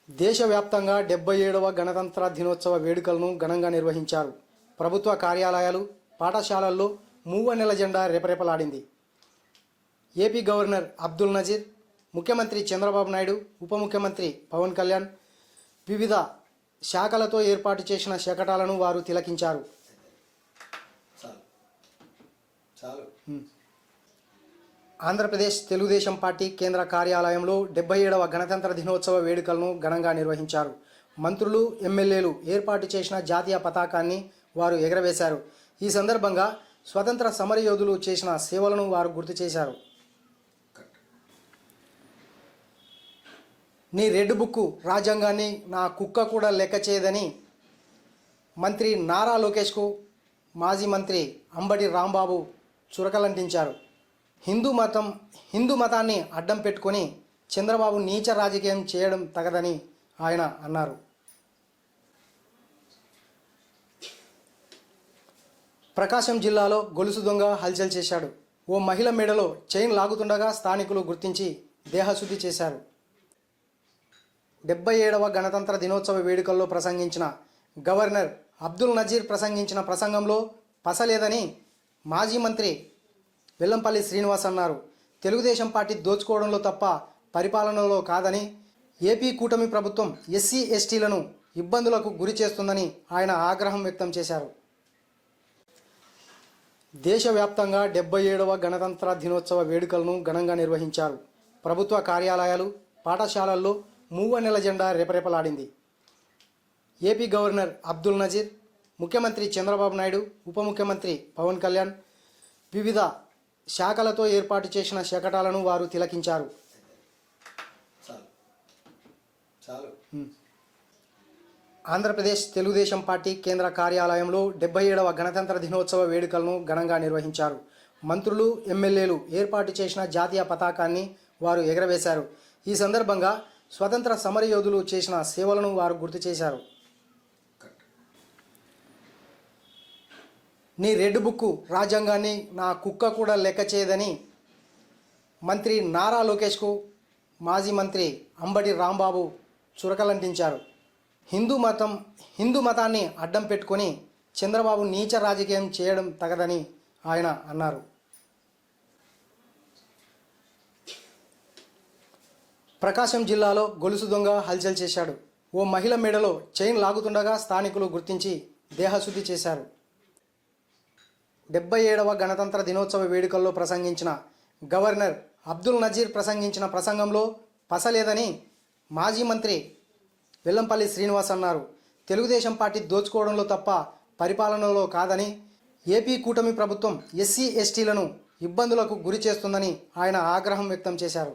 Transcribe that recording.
దేశవ్యాప్తంగా 77వ గణతంత్ర దినోత్సవ వేడుకలను ఘనంగా నిర్వహించారు. ప్రభుత్వ కార్యాలయాలు, పాఠశాలల్లో మూవన్నెల జెండా రెపరెపలాడింది. ఏపీ గవర్నర్ అబ్దుల్ నజీర్, ముఖ్యమంత్రి చంద్రబాబు నాయుడు, ఉప ముఖ్యమంత్రి పవన్ కళ్యాణ్ వివిధ శాఖలతో ఏర్పాటు చేసిన శకటాలను వారు తిలకించారు. ఆంధ్రప్రదేశ్ తెలుగుదేశం పార్టీ కేంద్ర కార్యాలయంలో 77వ గణతంత్ర దినోత్సవ వేడుకలను ఘనంగా నిర్వహించారు. మంత్రులు, ఎమ్మెల్యేలు ఏర్పాటు చేసిన జాతీయ పతాకాన్ని వారు ఎగరవేశారు. ఈ సందర్భంగా స్వతంత్ర సమరయోధులు చేసిన సేవలను వారు గుర్తు చేశారు. నీ రెడ్ బుక్కు రాజ్యాంగాన్ని నా కుక్క కూడా లెక్క చేయదని మంత్రి నారా లోకేష్కు మాజీ మంత్రి అంబటి రాంబాబు చురకలంటించారు. హిందూ మతాన్ని అడ్డం పెట్టుకొని చంద్రబాబు నీచ రాజకీయం చేయడం తగదని ఆయన అన్నారు. ప్రకాశం జిల్లాలో గొలుసు దొంగ హల్చల్ చేశాడు. ఓ మహిళ మెడలో చైన్ లాగుతుండగా స్థానికులు గుర్తించి దేహశుద్ధి చేశారు. 77వ గణతంత్ర దినోత్సవ వేడుకల్లో ప్రసంగించిన గవర్నర్ అబ్దుల్ నజీర్ ప్రసంగించిన ప్రసంగంలో పసలేదని మాజీ మంత్రి వెల్లంపల్లి శ్రీనివాస్ అన్నారు. తెలుగుదేశం పార్టీ దోచుకోవడంలో తప్ప పరిపాలనలో కాదని, ఏపీ కూటమి ప్రభుత్వం ఎస్సీ ఎస్టీలను ఇబ్బందులకు గురి చేస్తుందని ఆయన ఆగ్రహం వ్యక్తం చేశారు. దేశవ్యాప్తంగా 77వ గణతంత్ర దినోత్సవ వేడుకలను ఘనంగా నిర్వహించారు. ప్రభుత్వ కార్యాలయాలు, పాఠశాలల్లో మూవన్నెల జెండా రెపరెపలాడింది. ఏపీ గవర్నర్ అబ్దుల్ నజీర్, ముఖ్యమంత్రి చంద్రబాబు నాయుడు, ఉప ముఖ్యమంత్రి పవన్ కళ్యాణ్ వివిధ శాఖలతో ఏర్పాటు చేసిన శకటాలను వారు తిలకించారు. ఆంధ్రప్రదేశ్ తెలుగుదేశం పార్టీ కేంద్ర కార్యాలయంలో 77వ గణతంత్ర దినోత్సవ వేడుకలను ఘనంగా నిర్వహించారు. మంత్రులు, ఎమ్మెల్యేలు ఏర్పాటు చేసిన జాతీయ పతాకాన్ని వారు ఎగరవేశారు. ఈ సందర్భంగా స్వతంత్ర సమరయోధులు చేసిన సేవలను వారు గుర్తు చేశారు. నీ రెడ్ బుక్కు రాజ్యాంగాన్ని నా కుక్క కూడా లెక్క చేయదని మంత్రి నారా లోకేష్కు మాజీ మంత్రి అంబటి రాంబాబు చురకలంటించారు. హిందూ మతాన్ని అడ్డం పెట్టుకొని చంద్రబాబు నీచ రాజకీయం చేయడం తగదని ఆయన అన్నారు. ప్రకాశం జిల్లాలో గొలుసు దొంగ హల్చల్ చేశాడు. ఓ మహిళ మెడలో చైన్ లాగుతుండగా స్థానికులు గుర్తించి దేహశుద్ధి చేశారు. 77వ గణతంత్ర దినోత్సవ వేడుకల్లో ప్రసంగించిన గవర్నర్ అబ్దుల్ నజీర్ ప్రసంగించిన ప్రసంగంలో పసలేదని మాజీ మంత్రి వెల్లంపల్లి శ్రీనివాస్ అన్నారు. తెలుగుదేశం పార్టీ దోచుకోవడంలో తప్ప పరిపాలనలో కాదని, ఏపీ కూటమి ప్రభుత్వం ఎస్సీ ఎస్టీలను ఇబ్బందులకు గురి చేస్తుందని ఆయన ఆగ్రహం వ్యక్తం చేశారు.